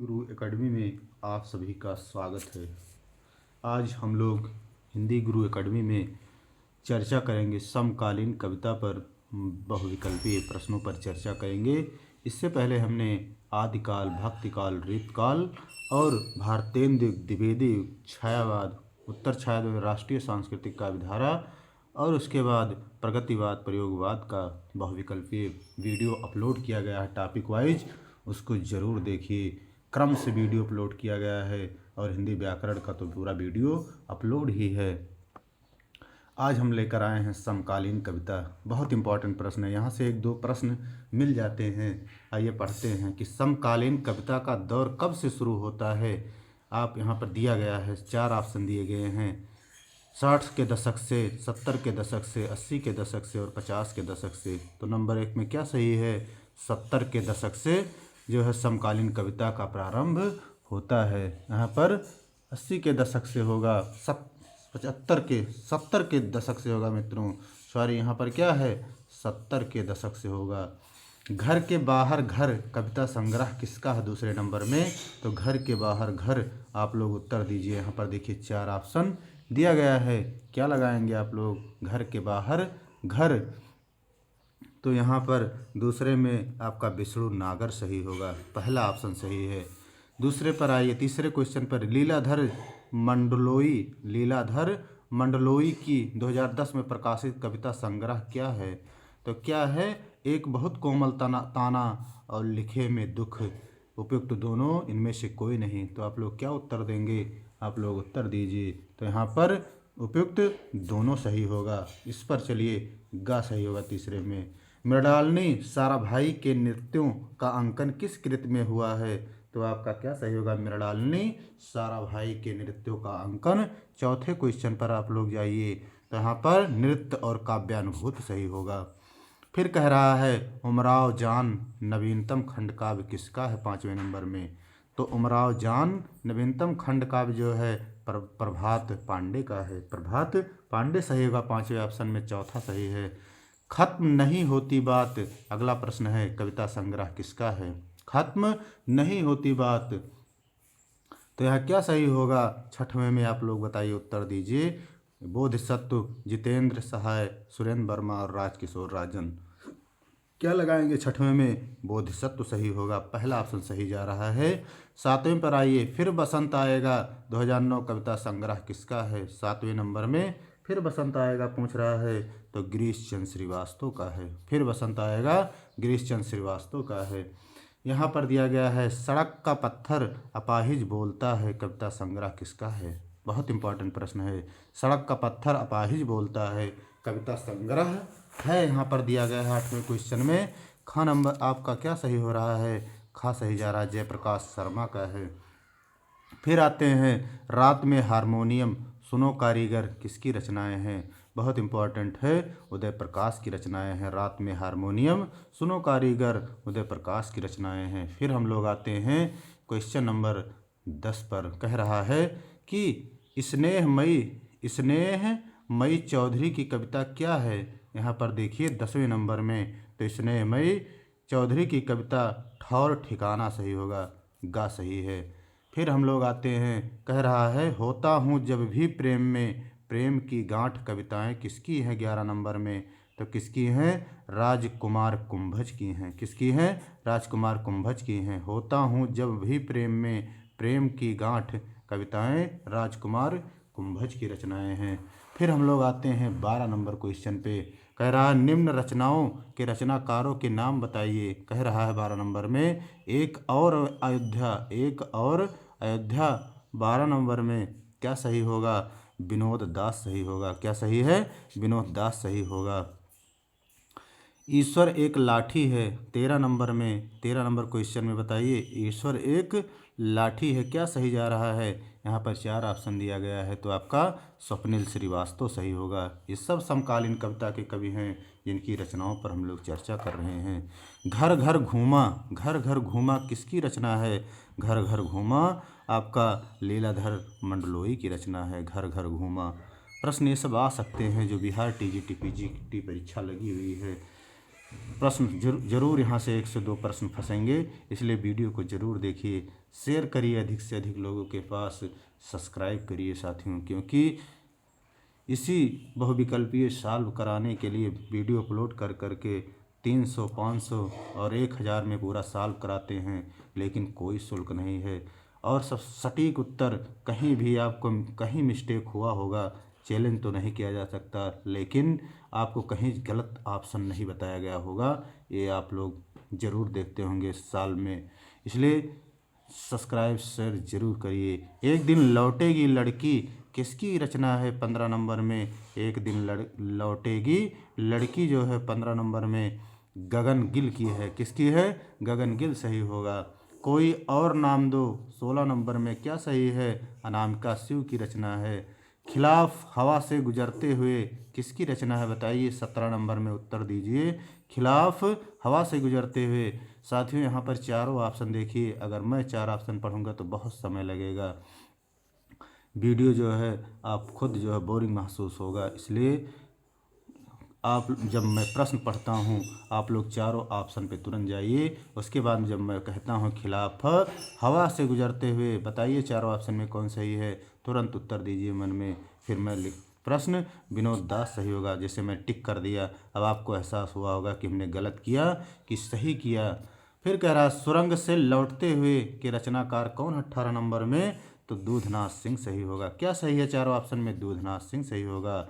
गुरु academy में आप सभी का स्वागत है। आज हम लोग हिंदी गुरु एकेडमी में चर्चा करेंगे समकालीन कविता पर, बहुविकल्पीय प्रश्नों पर चर्चा करेंगे। इससे पहले हमने आदिकाल, भक्तिकाल, रीतकाल और भारतेंदु द्विवेदी छायावाद, उत्तर छायावाद, राष्ट्रीय सांस्कृतिक काव्यधारा और उसके बाद प्रगतिवाद, प्रयोगवाद का बहुविकल्पीय वीडियो अपलोड किया गया है टॉपिक वाइज। उसको ज़रूर देखिए। क्रम से वीडियो अपलोड किया गया है और हिंदी व्याकरण का तो पूरा वीडियो अपलोड ही है। आज हम लेकर आए हैं समकालीन कविता। बहुत इंपॉर्टेंट प्रश्न है, यहाँ से एक दो प्रश्न मिल जाते हैं। आइए पढ़ते हैं कि समकालीन कविता का दौर कब से शुरू होता है। आप यहाँ पर दिया गया है, 4 ऑप्शन दिए गए हैं। 60 के दशक से, 70 के दशक से, 80 के दशक से और 50 के दशक से। तो नंबर 1 में क्या सही है? 70 के दशक से जो है समकालीन कविता का प्रारंभ होता है। यहाँ पर 80 के दशक से होगा, 70 के दशक से होगा मित्रों। सॉरी, यहाँ पर क्या है? 70 के दशक से होगा। घर के बाहर घर कविता संग्रह किसका है दूसरे नंबर में? तो घर के बाहर घर। आप लोग उत्तर दीजिए। यहाँ पर देखिए 4 ऑप्शन दिया गया है। क्या लगाएंगे आप लोग? घर के बाहर घर। तो यहाँ पर दूसरे में आपका विष्णु नागर सही होगा, पहला ऑप्शन सही है। दूसरे पर आइए, तीसरे क्वेश्चन पर। लीलाधर मंडलोई की 2010 में प्रकाशित कविता संग्रह क्या है? तो क्या है? एक बहुत कोमल ताना और लिखे में दुख, उपयुक्त दोनों, इनमें से कोई नहीं। तो आप लोग क्या उत्तर देंगे? आप लोग उत्तर दीजिए। तो यहाँ पर उपयुक्त दोनों सही होगा। इस पर चलिए, गा सही होगा तीसरे में। मृणालिनी साराभाई के नृत्यों का अंकन किस कृति में हुआ है? तो आपका क्या सही होगा? मृणालिनी साराभाई के नृत्यों का अंकन। चौथे क्वेश्चन पर आप लोग जाइए। तो यहाँ पर नृत्य और काव्यानुभूति सही होगा। फिर कह रहा है उमराव जान नवीनतम खंड काव्य किसका है 5वें नंबर में? तो उमराव जान नवीनतम खंड काव्य जो है प्रभात पांडे का है। प्रभात पांडे सही होगा 5वें ऑप्शन में। चौथा सही है। खत्म नहीं होती बात, अगला प्रश्न है, कविता संग्रह किसका है? खत्म नहीं होती बात। तो यहाँ क्या सही होगा? 6वें में आप लोग बताइए, उत्तर दीजिए। बोधिसत्व जितेंद्र सहाय, सुरेंद्र वर्मा और राजकिशोर राजन। क्या लगाएंगे 6वें में? बोधिसत्व सही होगा, पहला ऑप्शन सही जा रहा है। 7वें पर आइए, फिर बसंत आएगा 2009 कविता संग्रह किसका है? 7वें नंबर में फिर बसंत आएगा पूछ रहा है, तो गिरीश चंद्र श्रीवास्तव का है। फिर बसंत आएगा गिरीश चंद्र श्रीवास्तव का है। यहाँ पर दिया गया है सड़क का पत्थर अपाहिज बोलता है, कविता संग्रह किसका है? बहुत इंपॉर्टेंट प्रश्न है। सड़क का पत्थर अपाहिज बोलता है, कविता संग्रह है। यहाँ पर दिया गया है 8वें क्वेश्चन में। खा नंबर आपका क्या सही हो रहा है? खा सही जा रहा है, जयप्रकाश शर्मा का है। फिर आते हैं रात में हारमोनियम सुनो कारीगर किसकी रचनाएं हैं? बहुत इंपॉर्टेंट है, उदय प्रकाश की रचनाएं हैं। रात में हारमोनियम सुनो कारीगर उदय प्रकाश की रचनाएं हैं। फिर हम लोग आते हैं क्वेश्चन नंबर 10 पर। कह रहा है कि स्नेहमयी चौधरी की कविता क्या है? यहाँ पर देखिए 10वें नंबर में। तो स्नेहमयी चौधरी की कविता ठौर ठिकाना सही होगा, गा सही है। फिर हम लोग आते हैं, कह रहा है होता हूँ जब भी प्रेम में, प्रेम की गांठ कविताएं किसकी हैं 11 नंबर में? तो किसकी हैं? राजकुमार कुंभज की हैं। किसकी हैं? राजकुमार कुंभज की हैं। होता हूँ जब भी प्रेम में, प्रेम की गांठ कविताएं राजकुमार कुंभज की रचनाएं हैं। फिर हम लोग आते हैं 12 नंबर क्वेश्चन पे। कह रहा है निम्न रचनाओं के रचनाकारों के नाम बताइए। कह रहा है 12 नंबर में एक और अयोध्या। 12 नंबर में क्या सही होगा? विनोद दास सही होगा। क्या सही है? विनोद दास सही होगा। ईश्वर एक लाठी है 13 नंबर में। 13 नंबर क्वेश्चन में बताइए, ईश्वर एक लाठी है, क्या सही जा रहा है? यहाँ पर 4 ऑप्शन दिया गया है, तो आपका स्वप्निल श्रीवास्तव सही होगा। ये सब समकालीन कविता के कवि हैं जिनकी रचनाओं पर हम लोग चर्चा कर रहे हैं। घर घर घूमा किसकी रचना है? घर घर घूमा आपका लीलाधर मंडलोई की रचना है। घर घर घूमा। प्रश्न ये सब आ सकते हैं जो बिहार टीजीटी पीजीटी परीक्षा लगी हुई है। प्रश्न जरूर यहाँ से 1 से 2 प्रश्न फंसेंगे, इसलिए वीडियो को ज़रूर देखिए, शेयर करिए अधिक से अधिक लोगों के पास, सब्सक्राइब करिए साथियों, क्योंकि इसी बहुविकल्पीय सॉल्व कराने के लिए वीडियो अपलोड कर करके 300, 500 और 1000 में पूरा सॉल्व कराते हैं, लेकिन कोई शुल्क नहीं है। और सब सटीक उत्तर, कहीं भी आपको कहीं मिस्टेक हुआ होगा, चैलेंज तो नहीं किया जा सकता, लेकिन आपको कहीं गलत ऑप्शन नहीं बताया गया होगा, ये आप लोग ज़रूर देखते होंगे साल में, इसलिए सब्सक्राइब शेयर जरूर करिए। एक दिन लौटेगी लड़की किसकी रचना है 15 नंबर में? एक दिन लौटेगी लड़की जो है 15 नंबर में गगन गिल की है। किसकी है? गगन गिल सही होगा। कोई और नाम दो 16 नंबर में क्या सही है? अनामिका शिव की रचना है। खिलाफ हवा से गुजरते हुए किसकी रचना है बताइए? 17 नंबर में उत्तर दीजिए। खिलाफ हवा से गुजरते हुए। साथियों यहाँ पर चारों ऑप्शन देखिए, अगर मैं 4 ऑप्शन पढ़ूंगा तो बहुत समय लगेगा, वीडियो जो है आप खुद जो है बोरिंग महसूस होगा, इसलिए आप जब मैं प्रश्न पढ़ता हूँ आप लोग चारों ऑप्शन पे तुरंत जाइए। उसके बाद जब मैं कहता हूँ खिलाफ हवा से गुजरते हुए, बताइए चारों ऑप्शन में कौन सही है, तुरंत उत्तर दीजिए मन में। फिर मैं प्रश्न विनोद दास सही होगा, जैसे मैं टिक कर दिया, अब आपको एहसास हुआ होगा कि हमने गलत किया कि सही किया। फिर कह रहा सुरंग से लौटते हुए के रचनाकार कौन 18 नंबर में? तो दूधनाथ सिंह सही होगा। क्या सही है चारों ऑप्शन में? दूधनाथ सिंह सही होगा।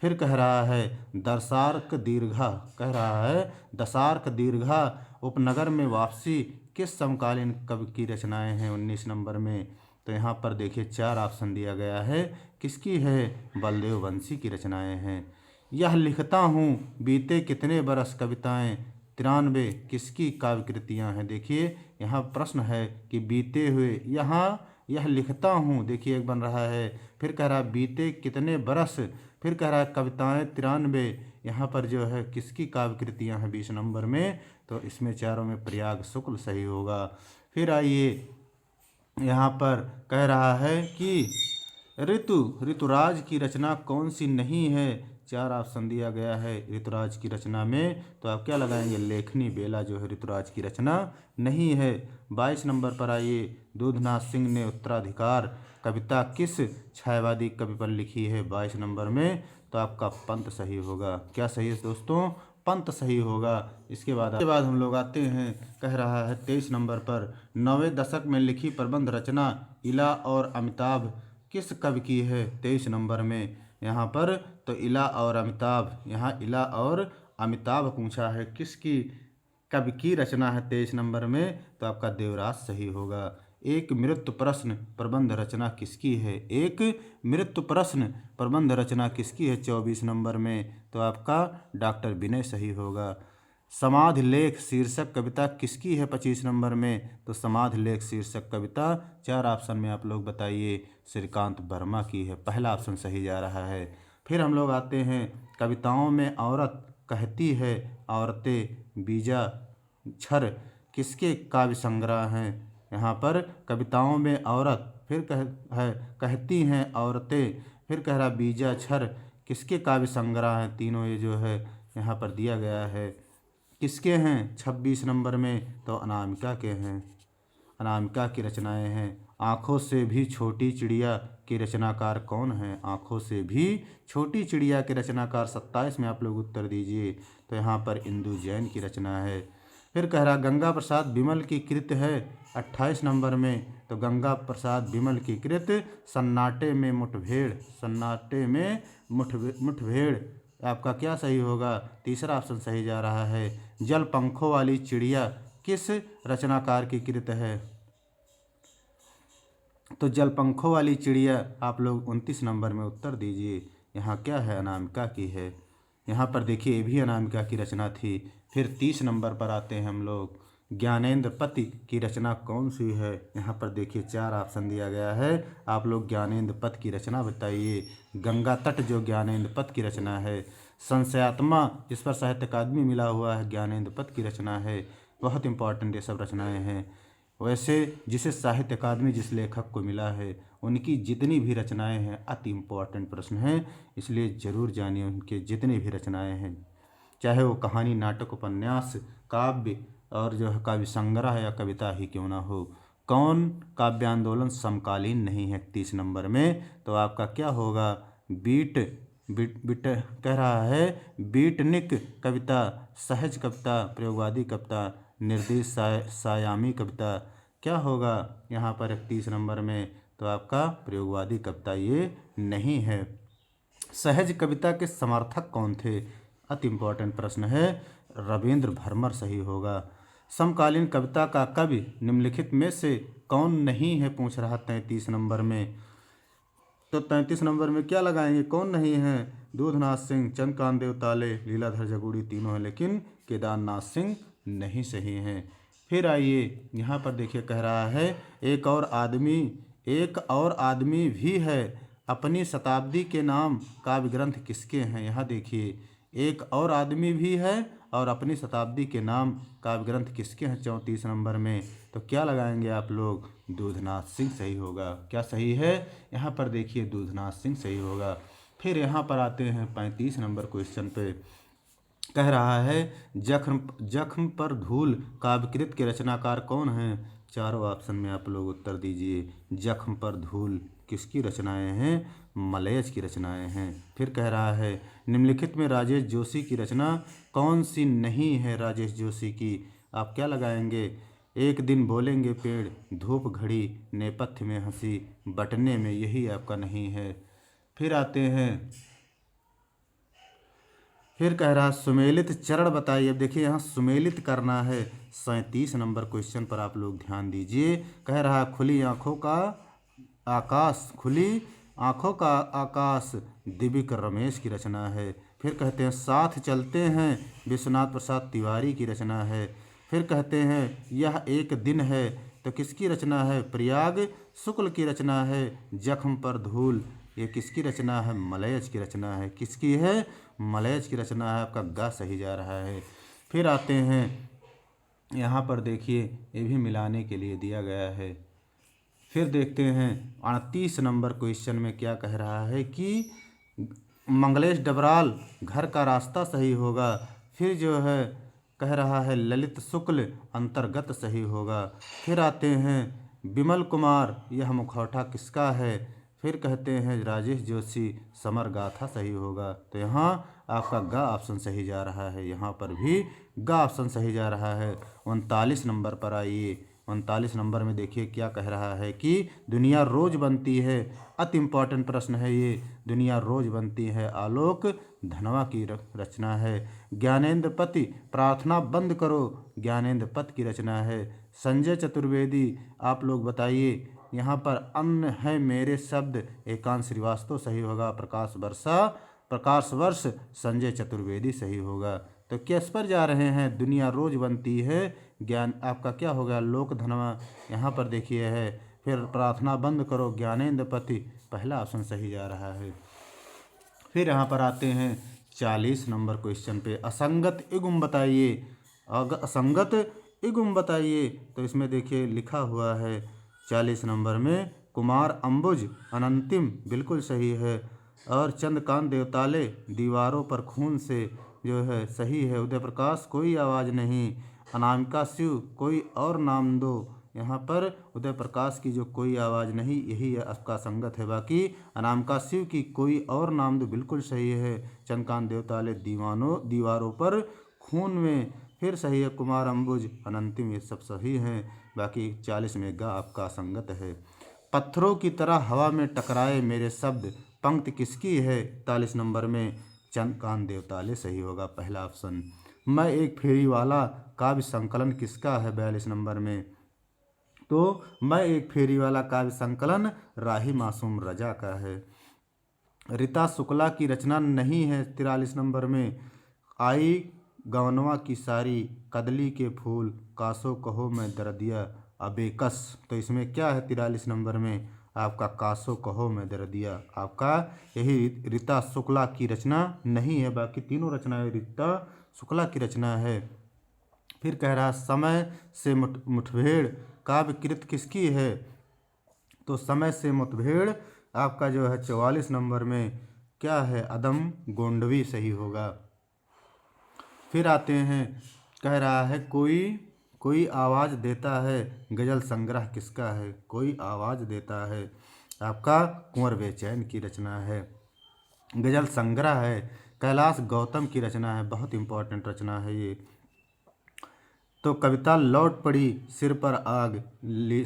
फिर कह रहा है दर्शार्क दीर्घा, कह रहा है दशार्क दीर्घा उपनगर में वापसी किस समकालीन कवि की रचनाएं हैं 19 नंबर में? तो यहाँ पर देखिए 4 ऑप्शन दिया गया है, किसकी है? बलदेव वंशी की रचनाएं हैं। यह लिखता हूँ बीते कितने बरस कविताएं 93 किसकी काव्य कृतियाँ हैं? देखिए यहाँ प्रश्न है कि बीते हुए, यहाँ यह लिखता हूँ देखिए एक बन रहा है, फिर कह रहा है बीते कितने बरस, फिर कह रहा है कविताएं 93, यहाँ पर जो है किसकी काव्य कृतियाँ हैं 20 नंबर में? तो इसमें चारों में प्रयाग शुक्ल सही होगा। फिर आइए यहाँ पर कह रहा है कि ऋतुराज की रचना कौन सी नहीं है? 4 ऑप्शन दिया गया है ऋतुराज की रचना में, तो आप क्या लगाएंगे? लेखनी बेला जो है ऋतुराज की रचना नहीं है। 22 नंबर पर आइए, दूधनाथ सिंह ने उत्तराधिकार कविता किस छायावादी कवि पर लिखी है 22 नंबर में? तो आपका पंत सही होगा। क्या सही है दोस्तों? पंत सही होगा। इसके बाद हम लोग आते हैं, कह रहा है 23 नंबर पर 9वें दशक में लिखी प्रबंध रचना इला और अमिताभ किस कवि की है 23 नंबर में? यहाँ पर तो इला और अमिताभ, यहाँ इला और अमिताभ पूछा है, किसकी कवि की रचना है 23 नंबर में? तो आपका देवराज सही होगा। एक मृत्यु प्रश्न प्रबंध रचना किसकी है? एक मृत्यु प्रश्न प्रबंध रचना किसकी है 24 नंबर में? तो आपका डॉक्टर विनय सही होगा। समाधि लेख शीर्षक कविता किसकी है 25 नंबर में? तो समाधि लेख शीर्षक कविता 4 ऑप्शन में आप लोग बताइए। श्रीकांत वर्मा की है, पहला ऑप्शन सही जा रहा है। फिर हम लोग आते हैं कविताओं में औरत कहती है औरतें बीजा छर किसके काव्य संग्रह हैं? यहाँ पर कविताओं में औरत, फिर कहती हैं औरतें, फिर कह रहा बीजा छर किसके काव्य संग्रह हैं? तीनों ये जो है यहाँ पर दिया गया है, किसके हैं 26 नंबर में? तो अनामिका के हैं, अनामिका की रचनाएं हैं। आँखों से भी छोटी चिड़िया के रचनाकार कौन है? आँखों से भी छोटी चिड़िया के रचनाकार 27 में आप लोग उत्तर दीजिए। तो यहाँ पर इंदु जैन की रचना है। फिर कह रहा गंगा प्रसाद बिमल की कृत है 28 नंबर में? तो गंगा प्रसाद बिमल की कृत सन्नाटे में मुठभेड़, सन्नाटे में मुठभेड़ आपका क्या सही होगा? तीसरा ऑप्शन सही जा रहा है। जल पंखों वाली चिड़िया किस रचनाकार की कृत है? तो जल पंखों वाली चिड़िया आप लोग 29 नंबर में उत्तर दीजिए। यहाँ क्या है? अनामिका की है। यहाँ पर देखिए ये भी अनामिका की रचना थी। फिर 30 नंबर पर आते हैं हम लोग, ज्ञानेंद्र पति की रचना कौन सी है? यहाँ पर देखिए 4 ऑप्शन दिया गया है, आप लोग ज्ञानेंद्र पथ की रचना बताइए। गंगा तट जो ज्ञानेंद्र पथ की रचना है। संशयात्मा जिस पर साहित्य अकादमी मिला हुआ है ज्ञानेंद्र पथ की रचना है। बहुत इंपॉर्टेंट ये सब रचनाएं हैं। वैसे जिसे साहित्य अकादमी जिस लेखक को मिला है उनकी जितनी भी रचनाएं हैं अति इम्पोर्टेंट प्रश्न हैं, इसलिए ज़रूर जानिए उनके जितनी भी रचनाएं हैं। चाहे वो कहानी, नाटक, उपन्यास, काव्य और जो है काव्य संग्रह या कविता ही क्यों ना हो। कौन काव्य आंदोलन समकालीन नहीं है 30 नंबर में? तो आपका क्या होगा? बीट बीट बीट कह रहा है बीटनिक कविता, सहज कविता, प्रयोगवादी कविता, निर्देश सायामी कविता। क्या होगा यहाँ पर 31 नंबर में? तो आपका प्रयोगवादी कविता ये नहीं है। सहज कविता के समर्थक कौन थे? अति इम्पोर्टेंट प्रश्न है। रविंद्र भरमर सही होगा। समकालीन कविता का कवि निम्नलिखित में से कौन नहीं है, पूछ रहा 33 नंबर में। तो 33 नंबर में क्या लगाएंगे? कौन नहीं है? दूधनाथ सिंह, चंद्रकांत देवताले, लीलाधर जगूड़ी, तीनों हैं, लेकिन केदारनाथ सिंह नहीं सही हैं। फिर आइए यहाँ पर देखिए, कह रहा है एक और आदमी भी है, अपनी शताब्दी के नाम काव्य ग्रंथ किसके हैं? यहाँ देखिए, एक और आदमी भी है और अपनी शताब्दी के नाम काव्य ग्रंथ किसके हैं 34 नंबर में? तो क्या लगाएंगे आप लोग? दूधनाथ सिंह सही होगा। क्या सही है? यहाँ पर देखिए दूधनाथ सिंह सही होगा। फिर यहाँ पर आते हैं 35 नंबर क्वेश्चन पे। कह रहा है जख्म पर धूल काव्यकृत के रचनाकार कौन हैं? चारों ऑप्शन में आप लोग उत्तर दीजिए। जख्म पर धूल किसकी रचनाएं हैं? मलयज की रचनाएं हैं। फिर कह रहा है निम्नलिखित में राजेश जोशी की रचना कौन सी नहीं है? राजेश जोशी की आप क्या लगाएंगे? एक दिन बोलेंगे पेड़, धूप घड़ी, नेपथ्य में हंसी, बटने में, यही आपका नहीं है। फिर आते हैं, फिर कह रहा सुमेलित चरण बताइए। अब देखिए यहाँ सुमेलित करना है। 37 नंबर क्वेश्चन पर आप लोग ध्यान दीजिए। कह रहा खुली आंखों का आकाश, दिव्यक रमेश की रचना है। फिर कहते हैं साथ चलते हैं, विश्वनाथ प्रसाद तिवारी की रचना है। फिर कहते हैं यह एक दिन है, तो किसकी रचना है? प्रयाग शुक्ल की रचना है। जख्म पर धूल, ये किसकी रचना है? मलयज की रचना है। किसकी है? मलयज की रचना है। आपका गा सही जा रहा है। फिर आते हैं यहाँ पर देखिए, ये भी मिलाने के लिए दिया गया है। फिर देखते हैं 38 नंबर क्वेश्चन में क्या कह रहा है कि मंगलेश डबराल, घर का रास्ता सही होगा। फिर जो है कह रहा है ललित शुक्ल, अंतर्गत सही होगा। फिर आते हैं विमल कुमार, यह मुखौटा किसका है? फिर कहते हैं राजेश जोशी, समर गाथा सही होगा। तो यहाँ आपका गा ऑप्शन सही जा रहा है। यहाँ पर भी गा ऑप्शन सही जा रहा है। 39 नंबर पर आइए। 39 नंबर में देखिए क्या कह रहा है कि दुनिया रोज बनती है। अति इम्पॉर्टेंट प्रश्न है ये। दुनिया रोज बनती है, आलोक धनवा की रचना है। ज्ञानेंद्र पति, प्रार्थना बंद करो, ज्ञानेंद्र पति की रचना है। संजय चतुर्वेदी, आप लोग बताइए। यहाँ पर अन्न है मेरे शब्द, एकांत श्रीवास्तव सही होगा। प्रकाश वर्ष संजय चतुर्वेदी सही होगा। तो किस पर जा रहे हैं? दुनिया रोज बनती है, ज्ञान आपका क्या होगा? लोक धनवा यहाँ पर देखिए है। फिर प्रार्थना बंद करो, ज्ञानेंद्र पति, पहला ऑप्शन सही जा रहा है। फिर यहाँ पर आते हैं 40 नंबर क्वेश्चन पे। असंगत युग्म बताइए। असंगत युग्म बताइए। तो इसमें देखिए लिखा हुआ है 40 नंबर में कुमार अंबुज अनंतिम, बिल्कुल सही है। और चंद्रकांत देवताले, दीवारों पर खून से, जो है सही है। उदय प्रकाश, कोई आवाज़ नहीं। अनामिका शिव, कोई और नाम दो। यहाँ पर उदय प्रकाश की जो कोई आवाज़ नहीं, यही आपका संगत है। बाकी अनामिका शिव की कोई और नाम दो, बिल्कुल सही है। चंद्रकांत देवताले, दीवारों पर खून में, फिर सही है। कुमार अंबुज अनंतिम, ये सब सही हैं। बाकी 40 में गा आपका संगत है। पत्थरों की तरह हवा में टकराए मेरे शब्द, पंक्ति किसकी है? 41 नंबर में चंद्रकांत देवताले सही होगा, पहला ऑप्शन। मैं एक फेरी वाला काव्य संकलन किसका है? 42 नंबर में। तो मैं एक फेरी वाला काव्य संकलन राही मासूम रजा का है। रीता शुक्ला की रचना नहीं है 43 नंबर में। आई गवनवा की सारी, कदली के फूल, कासो कहो मैं दर्दिया अबेकस। तो इसमें क्या है 43 नंबर में? आपका कासो कहो मैं दर्दिया, आपका यही रीता शुक्ला की रचना नहीं है। बाकी तीनों रचनाएं रीता शुक्ला की रचना है। फिर कह रहा समय से मुठभेड़ काव्यकृत किसकी है? तो समय से मुठभेड़ आपका जो है 44 नंबर में क्या है? अदम गोंडवी सही होगा। फिर आते हैं, कह रहा है कोई कोई आवाज़ देता है, गज़ल संग्रह किसका है? कोई आवाज़ देता है, आपका कुंवर बेचैन की रचना है। गज़ल संग्रह है, कैलाश गौतम की रचना है, बहुत इंपॉर्टेंट रचना है ये। तो कविता लौट पड़ी सिर पर आग,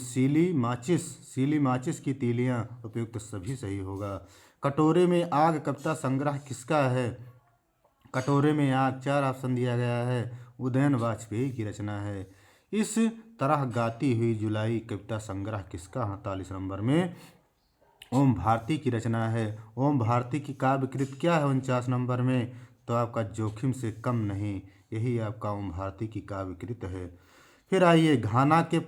सीली माचिस की तीलियां, उपयुक्त सभी सही होगा। कटोरे में आग कविता संग्रह किसका है? कटोरे में आग, 4 ऑप्शन दिया गया है, उदयन वाजपेयी की रचना है। इस तरह गाती हुई जुलाई कविता संग्रह किसका? 48 नंबर में ओम भारती की रचना है। ओम भारती की काव्य कृत क्या है 49 नंबर में? तो आपका जोखिम से कम नहीं, यही आपका ओम भारती की काव्य कृत है। फिर आइए, घाना के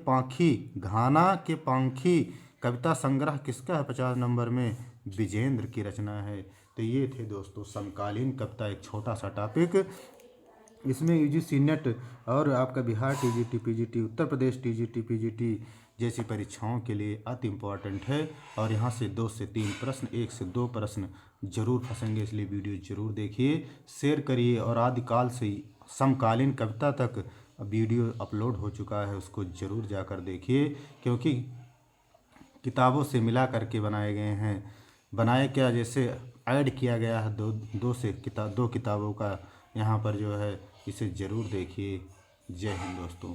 पांखी कविता संग्रह किसका है 50 नंबर में? विजेंद्र की रचना है। तो ये थे दोस्तों समकालीन कविता, एक छोटा सा टॉपिक। इसमें यूजीसी नेट और आपका Bihar TGT PGT, Uttar Pradesh TGT PGT जैसी परीक्षाओं के लिए अति इम्पॉर्टेंट है। और यहाँ से 2 से 3 प्रश्न, 1 से 2 प्रश्न जरूर फंसेंगे, इसलिए वीडियो जरूर देखिए, शेयर करिए। और आदिकाल से समकालीन कविता तक वीडियो अपलोड हो चुका है, उसको ज़रूर जाकर देखिए, क्योंकि किताबों से मिला करके बनाए गए हैं। बनाए क्या, जैसे ऐड किया गया है दो किताबों का यहाँ पर जो है, इसे ज़रूर देखिए। जय हिंद दोस्तों।